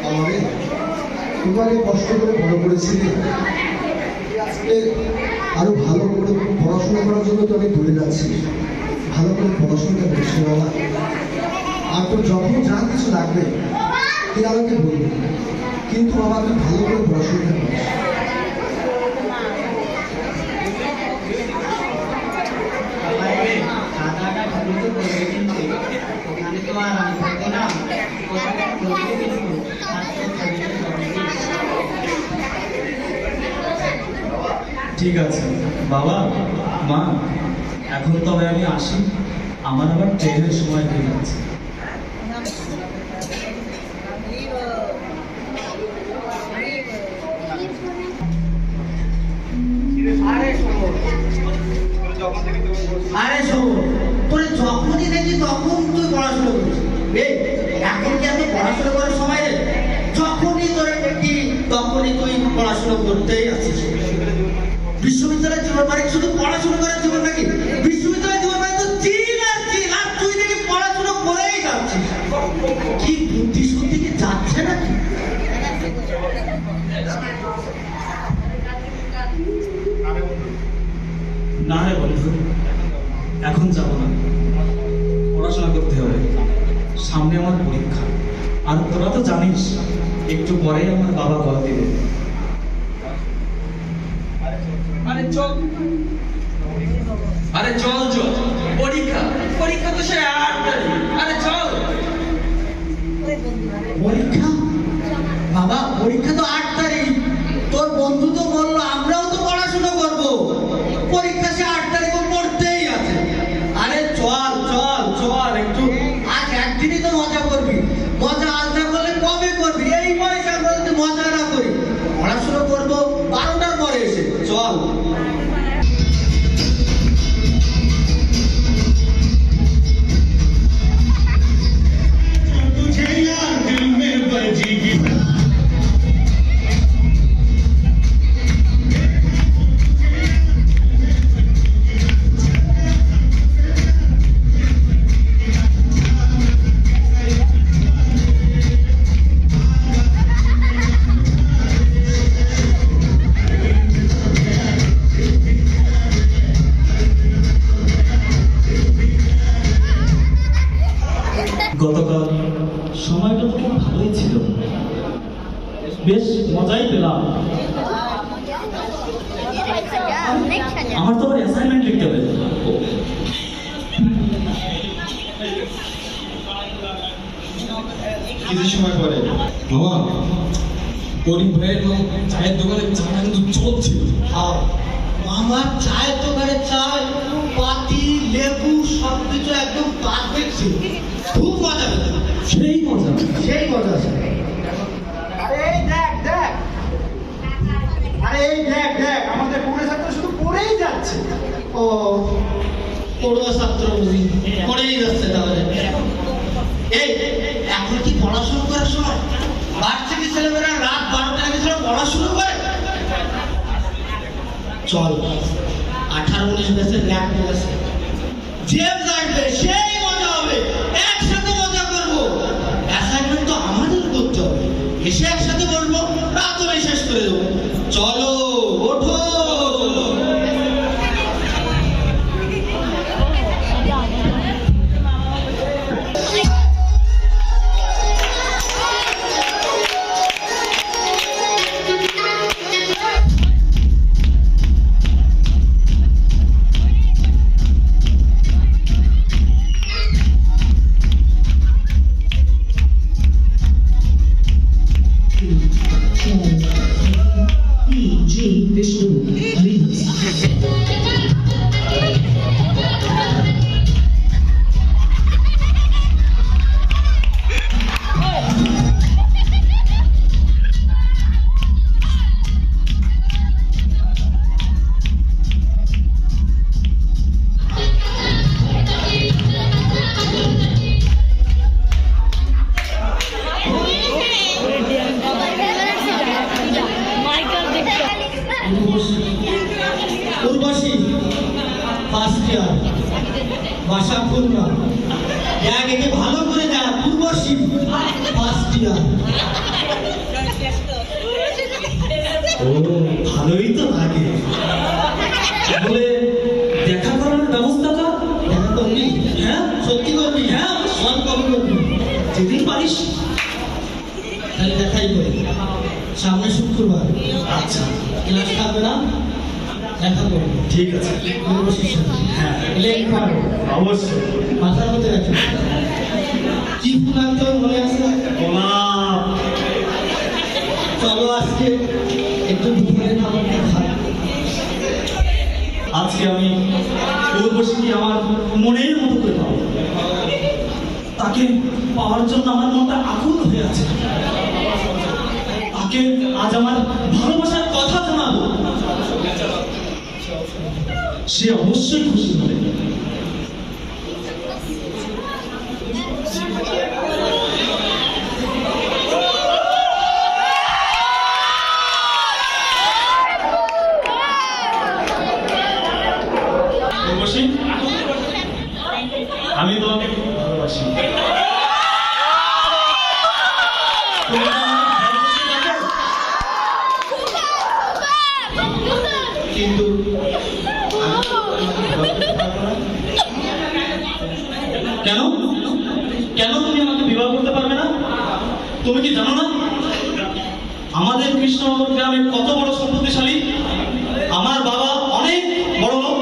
আমারে তোমাকে কষ্ট করে বড় করেছিলে, আজকে আরো ভালো করে পড়াশোনা করার জন্য তো আমি দূরে যাচ্ছি। ভালো করে পড়াশোনাটা করছি বাবা। আর তোর যখন যা কিছু লাগবে তুই আমাকে বলবি, কিন্তু বাবা তুই ভালো করে পড়াশোনাটা করিস। ঠিক আছে বাবা মা, এখন তবে আমি আসি, আমার আবার ট্রেনের সময় হয়ে যাচ্ছে। আরে শোন, তোর যখনই দেখি তখন তুই পড়াশোনা করিস। এখন কি এত পড়াশোনা করার সময় রে? যখনই তোরে দেখি তখনই তুই পড়াশোনা করতেই আছিস। বিশ্ববিদ্যালয়ের জীবন মানে শুধু পড়াশোনা করার জীবন নাকি? বিশ্ববিদ্যালয়ের জীবন মানে তো চিল আর চিল, আর তুই দেখি পড়াশোনা করেই যাচ্ছিস। কি বুদ্ধি শুদ্ধি কি যাচ্ছে নাকি? না রে বন্ধু, এখন যাব না, পড়াশোনা করতে হবে। সামনে আমার পরীক্ষা, আর তোরা তো জানিস একটু পরেই আমার বাবা কল দিবে। আরে চল, আরে চল চল, পরীক্ষা পরীক্ষা তো সে 8 তারিখ। আরে চল। পরীক্ষা? বাবা পরীক্ষা তো 8 তারিখ। তোর বন্ধু তো বললো আমরাও তো পড়াশোনা করবো, পরীক্ষা সে 8 তারিখ পড়তেই আছে। আরে চল চল চল, একটু আজ একদিনই তো মজা করবি। মজা আজ না করলে কবে করবি? এই বয়সে আমরা যদি মজা না করি, পড়াশোনা করবো 12টার পরে এসে। চল। গতকাল সময়টা তো খুব ভালোই ছিল, বেশ মজাই পেলাম। আমার তো আবার অ্যাসাইনমেন্ট লিখতে হবে। কিছু সময় পরে বাবা, করিম ভাইয়ের চায়ের দোকানে চাটা কিন্তু চলছিল। আমার চায়ের দোকানে চায় পাতি লেবু সবকিছু একদম পারফেক্ট ছিল। খুব মজা পেত, সেই মজা, সেই মজা ছিল। আরে এই দেখ দেখ, আরে এই দেখ দেখ, আমাদের পুরো ছাত্র শুধু পড়েই যাচ্ছে। ও পড়ুয়া ছাত্র বুঝি পড়েই যাচ্ছে তাহলে। এই এখন কি পড়াশোনা করার সময়? বাচ্চাকে ছেলেমেয়েরা রাত 12টা আগে ছাড়া পড়াশোনা করে? চল 18-19 ব্যাচের র্যাঙ্ক আছে, জেমস আসবে, সেই মজা হবে, একসাথে মজা করবো। অ্যাসাইনমেন্ট তো আমাদের করতে হবে, এসে একসাথে বলবো, রাত হলে শেষ করে দেবো। চলো ওঠো। উর্বশী ফার্স্ট ইয়ার, বাসা খুলনা। দেখ একে ভালো করে দেখ, উর্বশী ফার্স্ট ইয়ার। ও ভালোই তো লাগে। তাহলে দেখা করার ব্যবস্থা কর। দেখা করবি? হ্যাঁ সত্যি করবি? হ্যাঁ সব কবে করবি? যেদিন পারিস। তাহলে দেখাই করি। সামনে শুক্রবার আচ্ছা ক্লাস থাকবে না, দেখা করবি। ঠিক আছে। উর্বশীর সাথে। হ্যাঁ লেট পারো, অবশ্যই। মাথার মধ্যে রাখি। কি ফুল আনতে হবে মনে আছে? গোলাপ। চলো আজকে একটু দুপুরে খাবারটা খাই। আজকে আমি উর্বশীকে আমার মনের মতো করে পাবো। তাকে পাওয়ার জন্য আমার মনটা আকুল হয়ে আছে। তাকে আজ আমার ভালোবাসার কথা জানাবো। সে অবশ্যই খুশি হবে। উর্বশী, আমি তোমাকে খুব ভালোবাসি। তুমি কি আমাকে ভালোবাসি না? কিন্তু আমি তো তোমাকে ভালোবাসতে পারবো না। কেন কেন তুমি আমাকে বিবাহ করতে পারবে না? তুমি কি জানো না আমাদের কৃষ্ণনগর গ্রামে কত বড় সম্পত্তিশালী? আমার বাবা অনেক বড় লোক।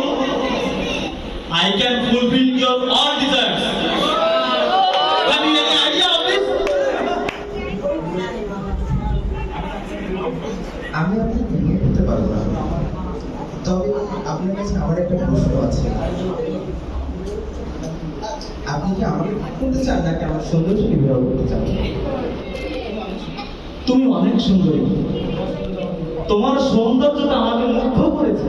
I can fulfill your all desires. Have you any idea of this? আমি আপনাকে বিয়ে করতে পারবো না, তবে আপনার কাছে আমার একটা প্রশ্ন আছে। আপনি কি আমাকে বিয়ে করতে চান নাকি আমার সৌন্দর্যকে বিবাহ করতে চান? তুমি অনেক সুন্দরী। তোমার সৌন্দর্যটা আমাকে মুগ্ধ করেছে।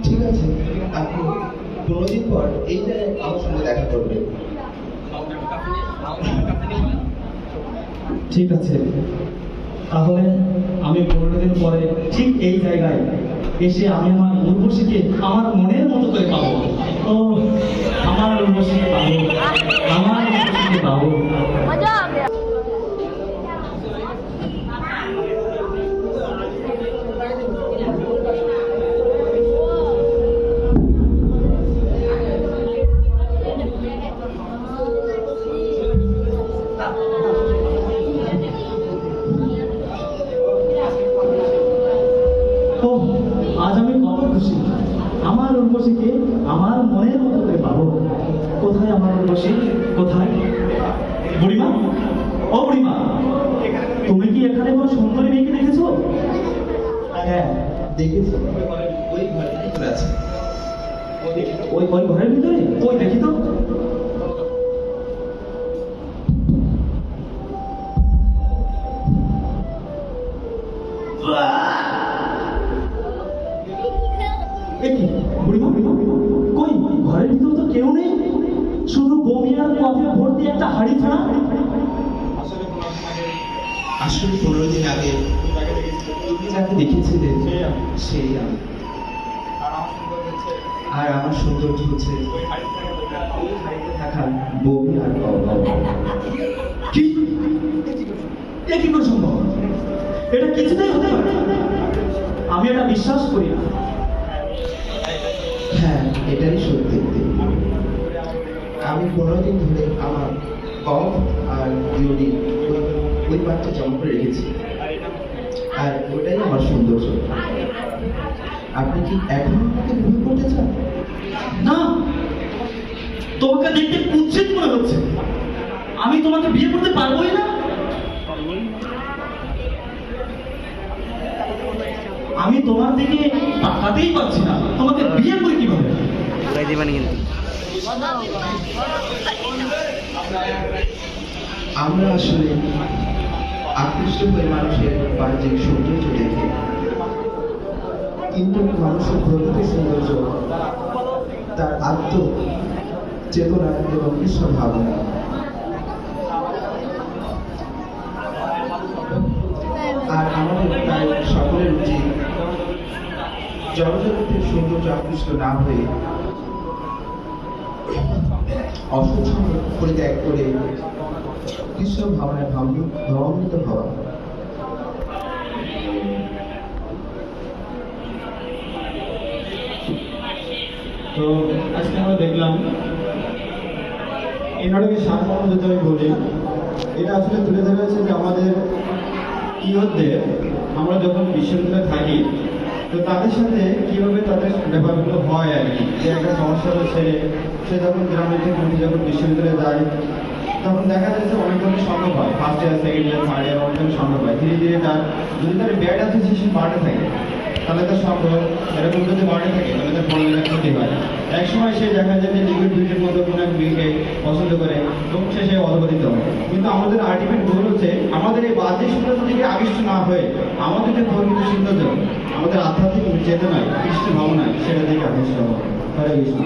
ঠিক আছে, আপনি 15 দিন পর এই জায়গায় আমার সঙ্গে দেখা করবেন। ঠিক আছে, তাহলে আমি 15 দিন পরে ঠিক এই জায়গায় এসে আমি আমার উর্বশীকে আমার মনের মতো করে পাবো। ও আমার উর্বশীকে পাবো, আমার উর্বশীকে পাবো। मजा आ गया। ও আজ আমি কত খুশি। আমার উর্বশীকে আমার মনের মতো করে পাবো। কোথায় আমার উর্বশী? কোথায়? বুড়িমা, ও বুড়িমা, তুমি কি এখানে কোনো সুন্দরী মেয়েকে দেখেছো? হ্যাঁ, দেখেছি, ওই ঘরের ভিতরে আছে। ওই ওই ঘরের ভিতরে? ওই দেখি তো। এ কি বুড়িমা, কই ঘরের ভিতর তো কেউ নেই, শুধু বমি আর কফি ভর্তি একটা হাড়ি ছাড়া। আসলে 15 দিন আগে তুমি যাকে দেখেছিলে সেই আমি। আর আমার সৌন্দর্য হচ্ছে ওই হাড়িতে থাকা বমি আর কফি। কি এ কি করে সম্ভব? এটা কিছুতেই হতে পারে না। আমি এটা বিশ্বাস করি না। হ্যাঁ, এটাই সত্যি। আমি 15 দিন ধরে আমার কফ আর ইউরিন ওই পাত্রে জমা করে রেখেছি, আর ওটাই আমার সৌন্দর্য। আপনি কি এখনো আমাকে বিয়ে করতে চান? না, তোমাকে দেখতে কুৎসিত মনে হচ্ছে। আমি তোমাকে বিয়ে করতে পারবোই না। আমি তোমার দিকে তাকাতেই পারছি না, তোমাকে বিয়ে করে কিভাবে? আমরা আসলে আকৃষ্ট হয়ে মানুষের বাহ্যিক সৌন্দর্য দেখি, কিন্তু মানুষের প্রকৃত সৌন্দর্য তার আত্ম চেতনা এবং ঈশ্বর ভাবনা। আর আমাদের প্রায় সকলের উচিত জগজগতের সৌন্দর্য আকৃষ্ট না হয়ে অসৎ পরিত্যাগ করে কৃষ্ণ ভাবনায় ভাবান্বিত হওয়া। তো আজকে আমরা দেখলাম এই নাটকের সারমর্ম যদি আমি বলি, এটা আসলে তুলে ধরেছে যে আমাদের ইয়তদের আমরা যখন বিশ্ববিদ্যালয়ে থাকি তো তাদের সাথে কিভাবে তাদের ব্যাপারগুলো হয় আর কি, যে একটা সমস্যা হচ্ছে সে যখন গ্রামের থেকে উঠে যখন বিশ্ববিদ্যালয়ে যায় তখন দেখা যাচ্ছে অনেক ধরনের সংকট হয়, first year second year third year অনেক ধরনের সংকট হয়। ধীরে ধীরে তার যদি তার ব্যাড আছে সে বাড়তে থাকে, তাহলে তার সংকট এরকম যদি বাড়তে থাকে তাহলে তার পড়ালেখার ক্ষতি হয়। এক সময় সে দেখা যায় যে লিকুইড দুইটির মধ্যে কোনো এক বিকে পছন্দ করে এবং সে অধপতিত হয়। কিন্তু আমাদের আলটিমেট গোল হচ্ছে আমাদের এই বাহ্যিক সৌন্দর্য থেকে আকৃষ্ট না হয়ে আমাদের যে ধর্মীয় সৌন্দর্য, আমাদের আধ্যাত্মিক চেতনায় কৃষ্ণ ভাবনায় সেটা থেকে আকৃষ্ট হওয়া। হরে কৃষ্ণ।